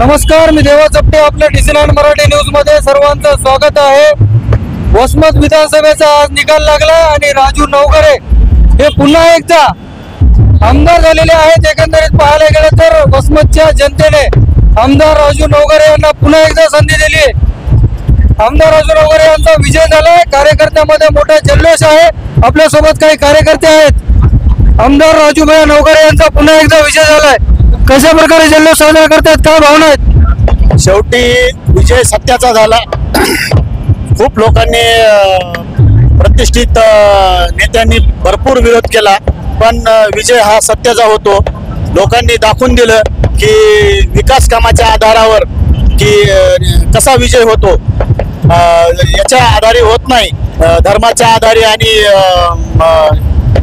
नमस्कार, मी देवा चपटे. आपल्या डिसीलँड मराठी न्यूज मध्ये सर्वांचं स्वागत आहे. वसमत विधानसभेचा आज निकाल लागला आणि राजू नवघरे हे पुन्हा एकदा आमदार झालेले आहेत. एकंदरीत पाहायला गेलं तर वसमतच्या जनतेने आमदार राजू नवघरे यांना पुन्हा एकदा संधी दिली आहे. आमदार राजू नवघरे यांचा विजय झालाय. कार्यकर्त्यांमध्ये मोठा जल्लोष आहे. आपल्यासोबत काही कार्यकर्ते आहेत. आमदार राजूभाई नवघरे यांचा पुन्हा एकदा विजय झालाय. कशा प्रकारे जल्लोष साजरा करतात, काय भावना आहेत? शेवटी विजय सत्याचा झाला. खूप लोकांनी प्रतिष्ठित नेत्यांनी भरपूर विरोध केला, पण विजय हा सत्याचा होतो. लोकांनी दाखवून दिलं की विकास कामाच्या आधारावर की कसा विजय होतो. याच्या आधारे होत नाही, धर्माच्या आधारे आणि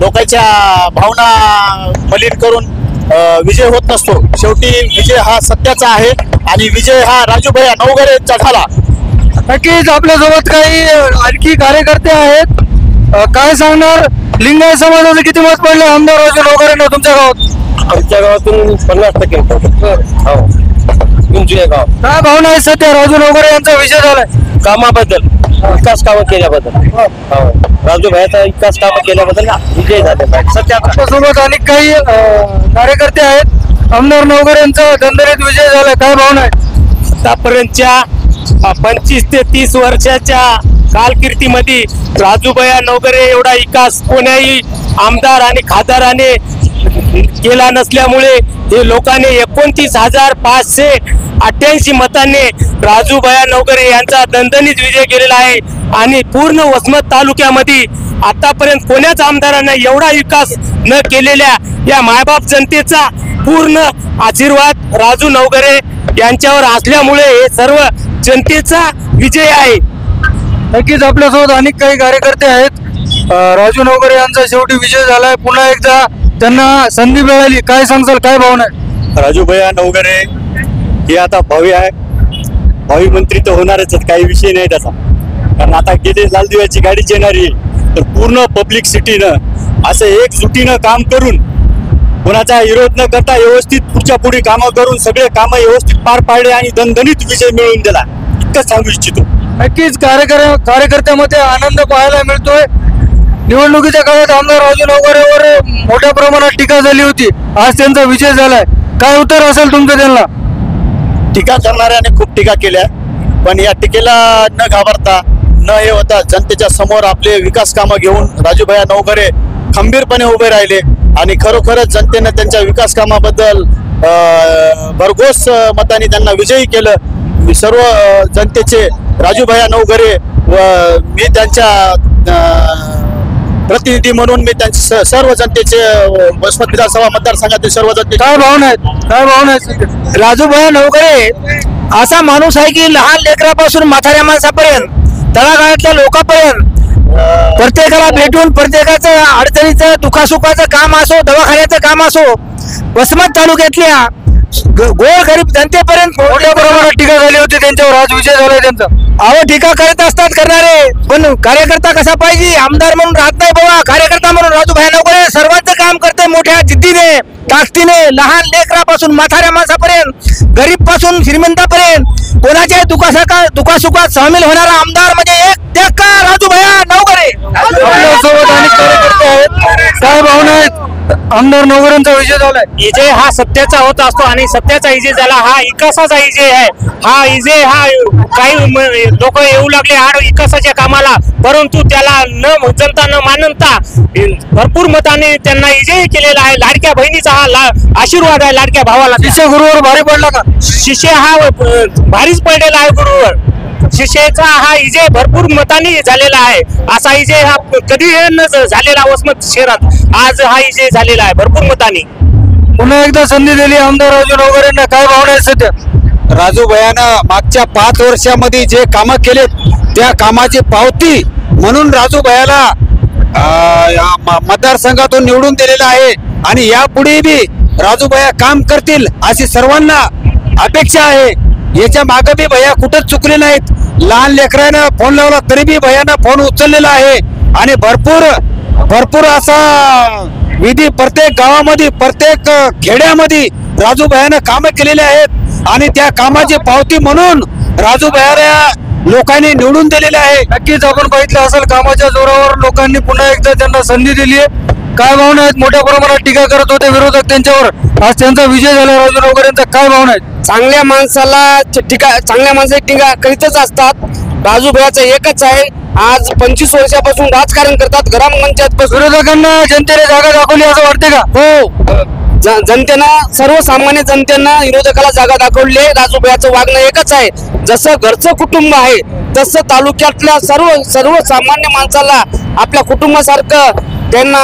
लोकांच्या भावना मलिन करून विजय होत नसतो. शेवटी विजय हा सत्याचा आहे आणि विजय हा राजूभाई नवघरे यांचा झाला. नक्कीच आपल्यासोबत काही आणखी कार्यकर्ते आहेत. काय सांगणार, लिंगायत समाजाचं किती मत पडलं आमदार राजू नवघरेंना तुमच्या गावात? आमच्या गावातून 50% तुमचे गाव. काय भावना आहे सध्या राजू नवघरे यांचा विजय झालाय? कामाबद्दल, विकास कामं केल्याबद्दल, राजू भाईचा विकास कामं केल्याबद्दल विजय झाले. सध्या आपल्यासोबत अनेक काही कार्यकर्ते आहेत. आमदार नवघरे यांचा दणदणीत विजय झालाय. काय भावना आहे? आतापर्यंतच्या 25 ते 30 वर्षाच्या कारकिर्दीमध्ये राजूभाई नवघरे एवढा विकास कोण्याही आमदार आणि खासदाराने केला नसल्यामुळे हे लोकांनी 29,588 मतांनी राजूभाई नवघरे यांचा दणदणीत विजय केलेला आहे. आणि पूर्ण वसमत तालुक्यामध्ये आतापर्यंत कोण्याच आमदारांना एवढा विकास न केलेल्या या मायबाप जनतेचा पूर्ण आशीर्वाद राजू नवघरे यांच्यावर असल्यामुळे हे सर्व जनतेचा विजय आहे. नक्कीच आपल्यासोबत अनेक काही कार्यकर्ते आहेत. राजू नवघरे यांचा शेवटी विजय झालाय. पुन्हा एकदा त्यांना संधी मिळाली. काय सांगसाल, काय भावना आहे? राजूभाई नवघरे हे आता भावी मंत्री तर होणारच, काही विषय नाही त्याचा. कारण आता गेले लालदिव्याची गाडीच येणारी आहे, तर पूर्ण पब्लिक सिटीनं असं एकजुटीनं काम करून कोणाचा विरोध न करता व्यवस्थित पुढच्या पुढे कामं करून सगळे कामं व्यवस्थित पार पाडले आणि दणदणीत विजय मिळवून दिला, इतकं सांगू इच्छितो. नक्कीच कार्यकर्त्यामध्ये आनंद पाहायला मिळतोय. निवडणुकीच्या काळात आमदार राजू नवघरेवर मोठ्या प्रमाणात टीका झाली होती. आज त्यांचा विजय झालाय. काय उत्तर असेल तुमचं त्यांना? टीका करणाऱ्याने खूप टीका केल्या, पण या टीकेला न घाबरता न हे होता जनतेच्या समोर आपले विकास कामं घेऊन राजूभाई नवघरे खंबीरपणे उभे राहिले आणि खरोखरच जनतेने त्यांच्या विकास कामाबद्दल भरघोस मतांनी त्यांना विजयी केलं. मी सर्व जनतेचे राजूभाई नवघरे व मी त्यांच्या प्रतिनिधी म्हणून मी त्यांचे सर्व जनतेचे वसमत विधानसभा मतदारसंघातील सर्व जनते. काय भावना आहेत, काय भावना आहेत? राजूभाई नवघरे असा माणूस आहे की लहान लेकरापासून म्हाताऱ्या माणसापर्यंत तळागाळातल्या लोकांपर्यंत प्रत्येकाला भेटून प्रत्येकाचं अडचणीचं दुखासुखाचं काम असो, दवाखान्याचं काम असो, वसमत तालुक्यातल्या गोरगरीब जनतेपर्यंत मोठ्या प्रमाणात टीका झाली होती त्यांच्यावर. आज विजय झालाय त्यांचा. अहो, टीका करत असतात करणारे, पण कार्यकर्ता कसा पाहिजे, आमदार म्हणून राहत नाही बाबा. कार्यकर्ता म्हणून राजूभाई नवघरे सर्वांचं काम करते मोठ्या जिद्दीने, ताकदीने. लहान लेकरापासून म्हाताऱ्या माणसापर्यंत, गरीब पासून श्रीमंतापर्यंत कोणाच्या दुखासुखात सामील होणारा आमदार म्हणजे एक राजूभाई नवघरे. आपल्यासोबत अनेक कार्यकर्ते आहेत. काय भावना आहेत? आमदार नवघरेंचा विजय झालाय. विजय हा सत्याचा होत असतो आणि सत्याचा विजय झाला हा विकासाचा विजय आहे. हा विजय हा काही लोक येऊ लागले विकासाच्या कामाला, परंतु त्याला जनता न मानता भरपूर मताने त्यांना विजयी केलेला आहे. लाडक्या बहिणीचा हा आशीर्वाद आहे. लाडक्या भावाला शिष्य गुरुवर भारी पडला का? शिष्य हा भारीच पडलेला आहे गुरुवर. शिष्याचा हा विजय भरपूर मताने झालेला आहे. असा विजय हा कधी न झालेला वसमत शहरात. आज हा विजय झालेला आहे भरपूर मताने. पुन्हा एकदा संधी दिली आमदार राजू नवघरेंना. काय भावना आहे सध्या? राजूभाईनं मागच्या 5 वर्षामध्ये जे कामं केलेत त्या कामाची पावती म्हणून राजूभाईला मतदारसंघातून निवडून दिलेला आहे आणि यापुढे बी राजूभाई काम करतील अशी सर्वांना अपेक्षा आहे. याच्या मागे बी भैया कुठंच चुकले नाहीत. लहान लेकरानं फोन लावला तरी बी भैयानं फोन उचललेला आहे आणि भरपूर असा विधी प्रत्येक गावामध्ये प्रत्येक खेड्यामध्ये राजूभाईनं कामं केलेले आहेत. आणि त्या कामाची पावती म्हणून राजू भैया लोकांनी निवडून दिलेले आहे. नक्कीच आपण बघितलं असेल कामाच्या जोरावर लोकांनी पुन्हा एकदा त्यांना संधी दिली आहे. काय भावना आहेत? मोठ्या प्रमाणात टीका करत होते विरोधक त्यांच्यावर, आज त्यांचा विजय झाला. राजू नवकर यांचा काय भावना आहेत? चांगल्या माणसाला चांगल्या माणसाची टीका करीतच असतात. राजू भैयाचं एकच आहे, आज 25 वर्षापासून राजकारण करतात. ग्रामपंचायत विरोधकांना जनतेने जागा दाखवली असं वाटते का? हो, जनतेनं सर्वसामान्य जनतेनं विरोधकाला जागा दाखवली आहे. राजू भैयाचं वागणं एकच आहे, जसं घरचं कुटुंब आहे तसं तालुक्यातल्या सर्वसामान्य माणसाला आपल्या कुटुंबासारखं त्यांना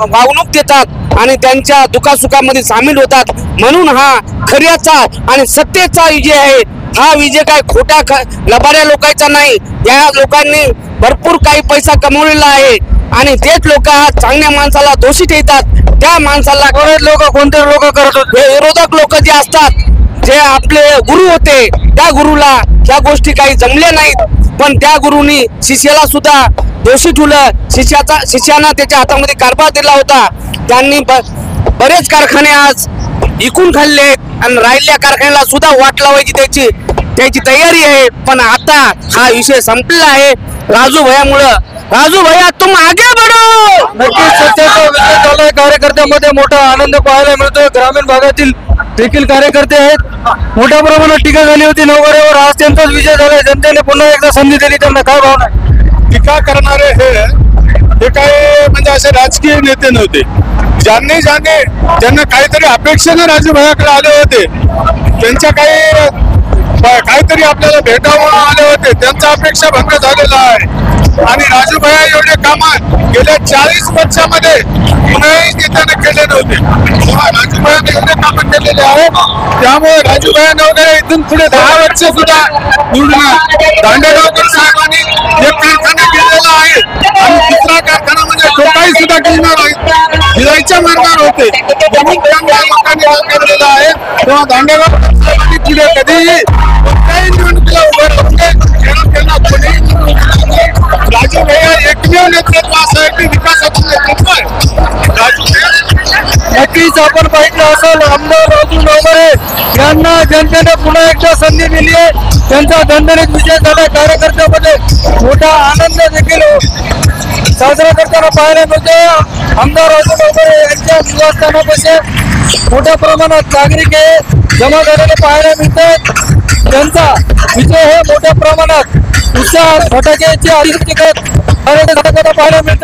वागणूक देतात आणि त्यांच्या दुखासुखामध्ये सामील होतात. म्हणून हा खऱ्याचा आणि सत्तेचा विजय आहे. हा विजय काय खोट्या लबाड्या लोकांचा नाही. या लोकांनी भरपूर काही पैसा कमवलेला आहे आणि तेच लोक हा चांगल्या माणसाला दोषी ठेवतात. त्या माणसाला कोणते लोक करत होते? विरोधक लोक जे असतात, जे आपले गुरु होते, त्या गुरुला ह्या गोष्टी काही जमल्या नाहीत. पण त्या गुरुनी शिष्याला सुद्धा दोषी ठेवलं. शिष्यानं त्याच्या हातामध्ये कारभार दिला होता. त्यांनी बरेच कारखाने आज विकून खाल्ले आणि राहिलेल्या कारखान्याला सुद्धा वाट लावायची त्याची तयारी आहे. पण आता हा विषय संपलेला आहे राजू भैयामुळं. राजू भैया तुम आगे बढो. नक्कीच सत्याचा विजय झालाय. कार्यकर्त्यांमध्ये मोठा आनंद पाहायला मिळतोय. ग्रामीण भागातील देखील कार्यकर्ते आहेत. मोठ्या प्रमाणात टीका झाली होती नवघरेवर, आज त्यांचाच विजय झालाय. जनतेने पुन्हा एकदा संधी दिली. त्यांना काय भावना आहे? टीका करणारे हे काही म्हणजे असे राजकीय नेते नव्हते. ज्यांना काहीतरी अपेक्षेने राजू भैयाकडे आले होते, त्यांच्या काहीतरी आपल्याला भेटावं आले होते, त्यांचा अपेक्षा भंग झालेला आहे. आणि राजू भैया एवढे काम गेल्या 40 वर्षामध्ये कुणाही नेत्याने केले नव्हते. राजू भैयाने एवढे काम केलेले आहेत, त्यामुळे राजू भैया नवघरे इथून पुढे 10 वर्ष सुद्धा निवडणार. दांडेगावकर साहेबांनी एक कारखाना केलेला आहे आणि दुसरा कारखाना म्हणजे टोकाई सुद्धा घेणार आहे, गिराईच्या मार्गावर होते. म्हणून त्यांना लोकांनी केलेला आहे. तेव्हा दांडेगावकर साहेबांनी पुढे कधीही कोणत्याही निवडणुकीला उभे राहून त्यांना कोणीही राजू भैया एकमेव नेतृत्व असं आहे की विकासाचं नेतृत्व आहे राजू भैया. नक्कीच आपण पाहिलं असेल आमदार राजू नवघरे यांना जनतेने पुन्हा एकदा संधी दिली आहे. त्यांचा दणदणीत विजय झाला. कार्यकर्त्यांमध्ये मोठा आनंद देखील साजरा करताना पाहायला मिळतो. आमदार राजू नवघरे यांच्या निवासस्थानापाशी मोठ्या प्रमाणात नागरिक जमा झालेले पाहायला मिळतात. त्यांचा विजय हे मोठ्या प्रमाणात उत्साह फटाक्याची आदित्य पाहायला मिळतात.